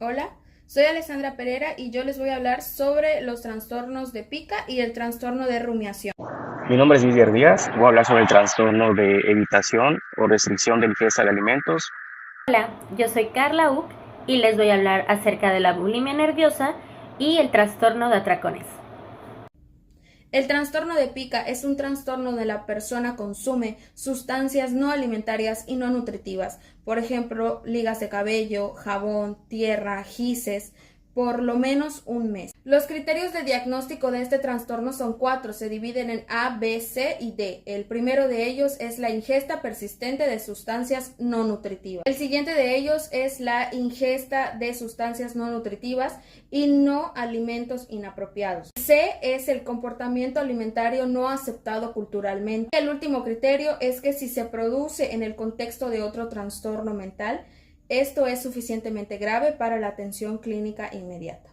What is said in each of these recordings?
Hola, soy Alessandra Pereira y yo les voy a hablar sobre los trastornos de pica y el trastorno de rumiación. Mi nombre es Didier Díaz. Voy a hablar sobre el trastorno de evitación o restricción de ingesta de alimentos. Hola, yo soy Carla Uck y les voy a hablar acerca de la bulimia nerviosa y el trastorno de atracones. El trastorno de pica es un trastorno donde la persona consume sustancias no alimentarias y no nutritivas, por ejemplo, ligas de cabello, jabón, tierra, gises, por lo menos un mes. Los criterios de diagnóstico de este trastorno son 4, se dividen en A, B, C y D. El primero de ellos es la ingesta persistente de sustancias no nutritivas. El siguiente de ellos es la ingesta de sustancias no nutritivas y no alimentos inapropiados. C es el comportamiento alimentario no aceptado culturalmente. El último criterio es que si se produce en el contexto de otro trastorno mental, esto es suficientemente grave para la atención clínica inmediata.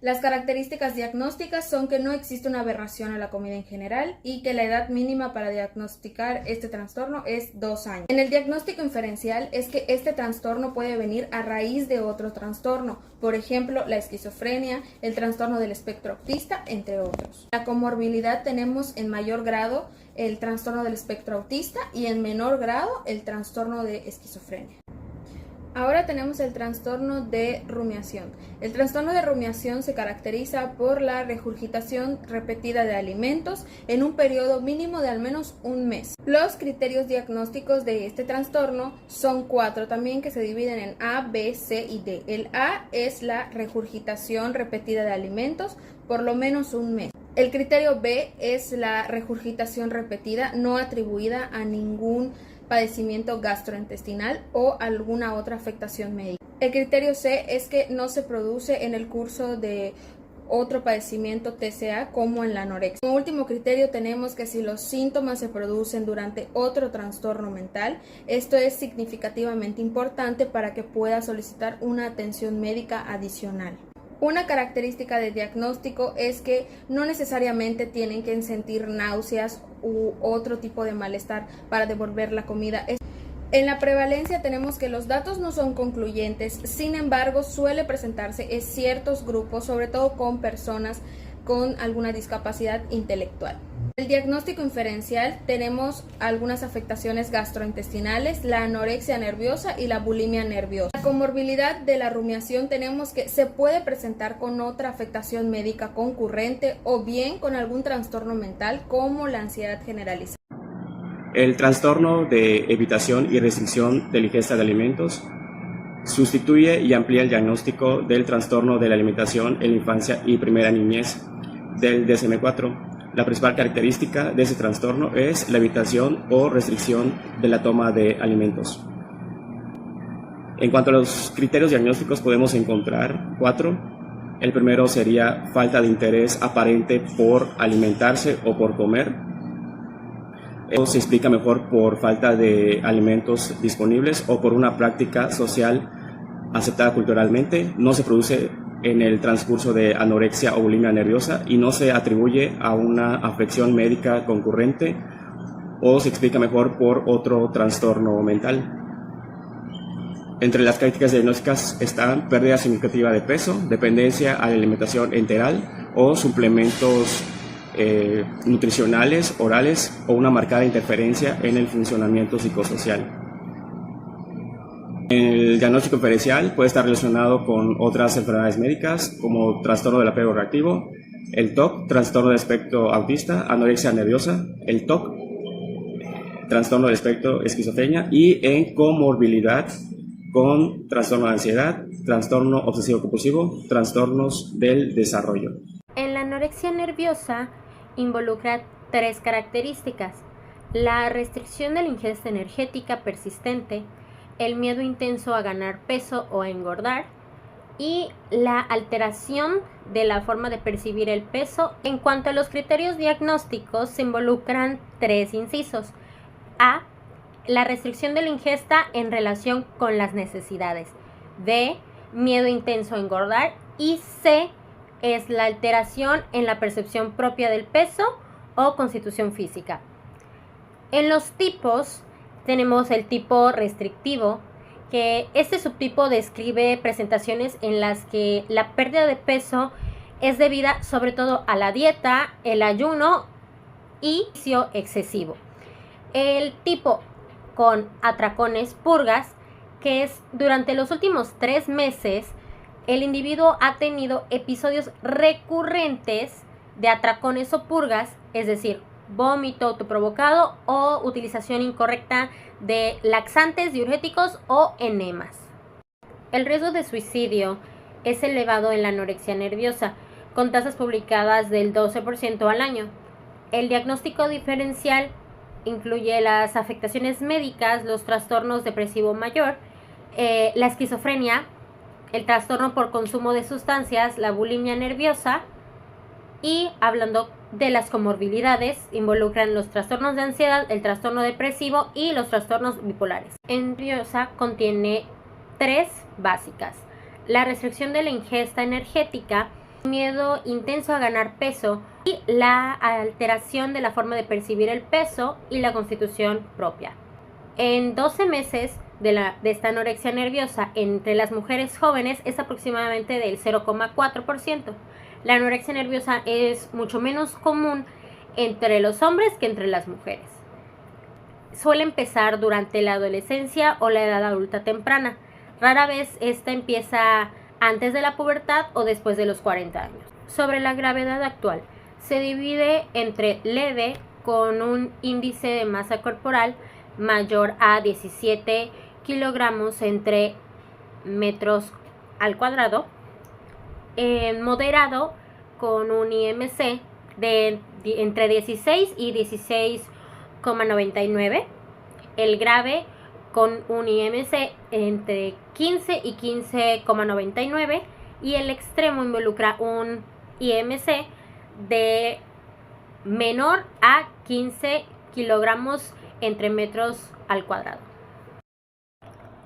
Las características diagnósticas son que no existe una aberración a la comida en general y que la edad mínima para diagnosticar este trastorno es 2 años. En el diagnóstico inferencial es que este trastorno puede venir a raíz de otro trastorno, por ejemplo, la esquizofrenia, el trastorno del espectro autista, entre otros. La comorbilidad tenemos en mayor grado el trastorno del espectro autista y en menor grado el trastorno de esquizofrenia. Ahora tenemos el trastorno de rumiación. El trastorno de rumiación se caracteriza por la regurgitación repetida de alimentos en un periodo mínimo de al menos un mes. Los criterios diagnósticos de este trastorno son 4 también, que se dividen en A, B, C y D. El A es la regurgitación repetida de alimentos por lo menos un mes. El criterio B es la regurgitación repetida no atribuida a ningún padecimiento gastrointestinal o alguna otra afectación médica. El criterio C es que no se produce en el curso de otro padecimiento TCA como en la anorexia. Como último criterio tenemos que si los síntomas se producen durante otro trastorno mental, esto es significativamente importante para que pueda solicitar una atención médica adicional. Una característica de diagnóstico es que no necesariamente tienen que sentir náuseas u otro tipo de malestar para devolver la comida. En la prevalencia tenemos que los datos no son concluyentes, sin embargo suele presentarse en ciertos grupos, sobre todo con personas con alguna discapacidad intelectual. En el diagnóstico inferencial tenemos algunas afectaciones gastrointestinales, la anorexia nerviosa y la bulimia nerviosa. La comorbilidad de la rumiación tenemos que se puede presentar con otra afectación médica concurrente o bien con algún trastorno mental como la ansiedad generalizada. El trastorno de evitación y restricción de la ingesta de alimentos sustituye y amplía el diagnóstico del trastorno de la alimentación en la infancia y primera niñez del DSM-4. La principal característica de ese trastorno es la evitación o restricción de la toma de alimentos. En cuanto a los criterios diagnósticos podemos encontrar 4. El primero sería falta de interés aparente por alimentarse o por comer. Esto se explica mejor por falta de alimentos disponibles o por una práctica social aceptada culturalmente. No se produce en el transcurso de anorexia o bulimia nerviosa y no se atribuye a una afección médica concurrente o se explica mejor por otro trastorno mental. Entre las características diagnósticas están pérdida significativa de peso, dependencia a la alimentación enteral o suplementos nutricionales, orales o una marcada interferencia en el funcionamiento psicosocial. El diagnóstico diferencial puede estar relacionado con otras enfermedades médicas como trastorno del apego reactivo, el TOC, trastorno del espectro autista, anorexia nerviosa, el TOC, trastorno del espectro esquizofrenia y en comorbilidad con trastorno de ansiedad, trastorno obsesivo-compulsivo, trastornos del desarrollo. En la anorexia nerviosa involucra 3 características: la restricción de la ingesta energética persistente, el miedo intenso a ganar peso o a engordar y la alteración de la forma de percibir el peso. En cuanto a los criterios diagnósticos, se involucran 3 incisos. A, la restricción de la ingesta en relación con las necesidades. B, miedo intenso a engordar. Y C, es la alteración en la percepción propia del peso o constitución física. En los tipos tenemos el tipo restrictivo, que este subtipo describe presentaciones en las que la pérdida de peso es debida sobre todo a la dieta, el ayuno y vicio excesivo. El tipo con atracones purgas, que es durante los últimos 3 meses, el individuo ha tenido episodios recurrentes de atracones o purgas, es decir, vómito autoprovocado o utilización incorrecta de laxantes, diuréticos o enemas. El riesgo de suicidio es elevado en la anorexia nerviosa, con tasas publicadas del 12% al año. El diagnóstico diferencial incluye las afectaciones médicas, los trastornos depresivo mayor, la esquizofrenia, el trastorno por consumo de sustancias, la bulimia nerviosa, y hablando de las comorbilidades, involucran los trastornos de ansiedad, el trastorno depresivo y los trastornos bipolares. En nerviosa contiene 3 básicas: la restricción de la ingesta energética, miedo intenso a ganar peso y la alteración de la forma de percibir el peso y la constitución propia. En 12 meses de esta anorexia nerviosa entre las mujeres jóvenes es aproximadamente del 0,4%. La anorexia nerviosa es mucho menos común entre los hombres que entre las mujeres. Suele empezar durante la adolescencia o la edad adulta temprana. Rara vez esta empieza antes de la pubertad o después de los 40 años. Sobre la gravedad actual, se divide entre leve, con un índice de masa corporal mayor a 17 kilogramos entre metros al cuadrado, moderado con un IMC de entre 16 y 16,99, el grave con un IMC entre 15 y 15,99 y el extremo involucra un IMC de menor a 15 kilogramos entre metros al cuadrado.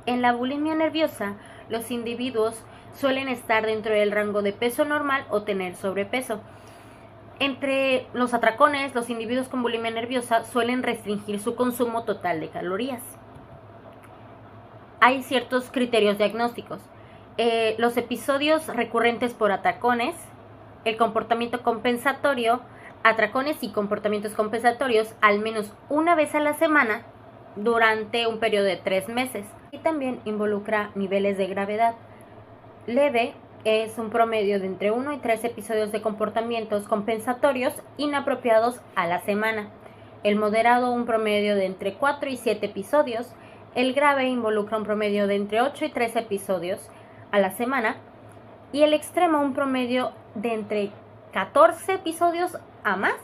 En la bulimia nerviosa, los individuos suelen estar dentro del rango de peso normal o tener sobrepeso. Entre los atracones, los individuos con bulimia nerviosa suelen restringir su consumo total de calorías. Hay ciertos criterios diagnósticos. Los episodios recurrentes por atracones, el comportamiento compensatorio, atracones y comportamientos compensatorios al menos una vez a la semana durante un periodo de 3 meses. Y también involucra niveles de gravedad. Leve es un promedio de entre 1 y 3 episodios de comportamientos compensatorios inapropiados a la semana. El moderado un promedio de entre 4 y 7 episodios. El grave involucra un promedio de entre 8 y 13 episodios a la semana. Y el extremo un promedio de entre 14 episodios a más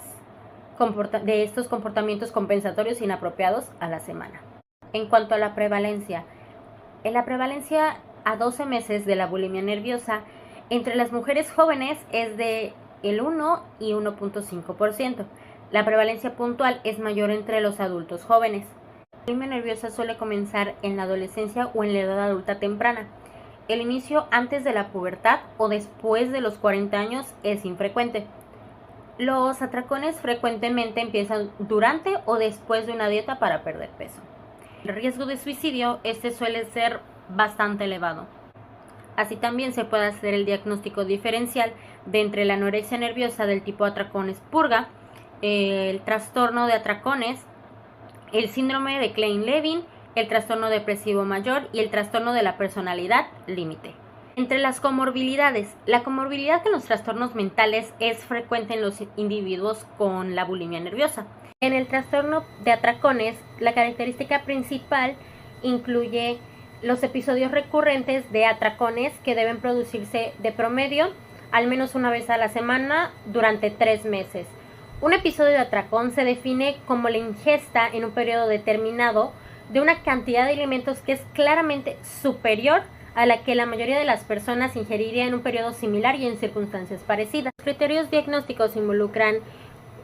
de estos comportamientos compensatorios inapropiados a la semana. En cuanto a la prevalencia, en la prevalencia a 12 meses de la bulimia nerviosa entre las mujeres jóvenes es de el 1 y 1.5%. La prevalencia puntual es mayor entre los adultos jóvenes. La bulimia nerviosa suele comenzar en la adolescencia o en la edad adulta temprana. El inicio antes de la pubertad o después de los 40 años es infrecuente. Los atracones frecuentemente empiezan durante o después de una dieta para perder peso. El riesgo de suicidio suele ser bastante elevado. Así también se puede hacer el diagnóstico diferencial de entre la anorexia nerviosa del tipo atracones purga, el trastorno de atracones, el síndrome de Klein-Levin, el trastorno depresivo mayor y el trastorno de la personalidad límite. Entre las comorbilidades, la comorbilidad con los trastornos mentales es frecuente en los individuos con la bulimia nerviosa. En el trastorno de atracones, la característica principal incluye los episodios recurrentes de atracones que deben producirse de promedio al menos una vez a la semana durante 3 meses. Un episodio de atracón se define como la ingesta en un periodo determinado de una cantidad de alimentos que es claramente superior a la que la mayoría de las personas ingeriría en un periodo similar y en circunstancias parecidas. Los criterios diagnósticos involucran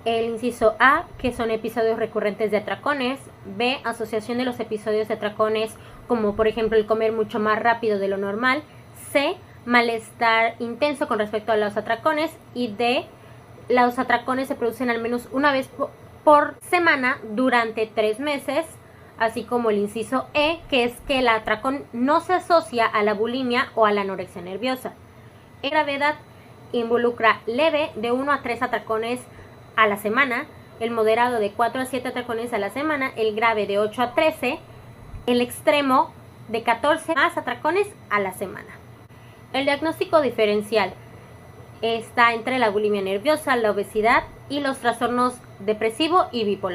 el inciso A, que son episodios recurrentes de atracones; B, asociación de los episodios de atracones, como por ejemplo el comer mucho más rápido de lo normal; C, malestar intenso con respecto a los atracones; y D, los atracones se producen al menos una vez por semana durante 3 meses así como el inciso E, que es que el atracón no se asocia a la bulimia o a la anorexia nerviosa. En gravedad involucra leve de 1 a 3 atracones a la semana, el moderado de 4 a 7 atracones a la semana, el grave de 8 a 13, el extremo de 14 más atracones a la semana. El diagnóstico diferencial está entre la bulimia nerviosa, la obesidad y los trastornos depresivo y bipolar.